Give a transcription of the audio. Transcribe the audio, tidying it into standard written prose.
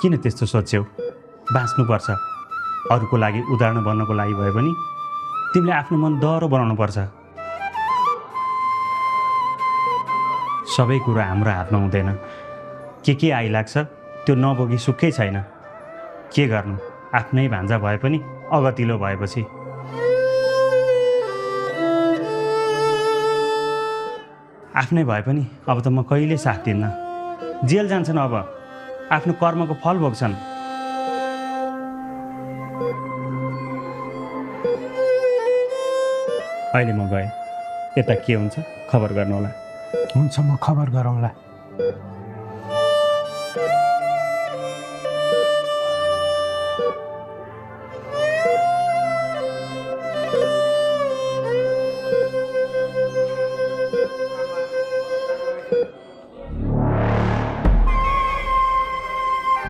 किन त्यस्तो सोच्छौ? बाँच्नुपर्छ, अरूको लागि उदाहरण बन्नको लागि भए पनि तिमीले आफ्नो मन दह्रो बनाउनुपर्छ। सबै कुरा हाम्रो हातमा हुँदैन। के आइलाग्छ त्यो नबोगी सुखै छैन। के गर्नु, आफ्नै भान्जा भए पनि अगतिलो भएपछि। आफ्नै भए पनि अब त म कहिले साथ दिन्न। जेल जान्छन्, अब आफ्नो कर्मको फल भोग्छन्। अहिले म गएँ, यता के हुन्छ खबर गर्नुहोला। हुन्छ, म खबर गरौँला।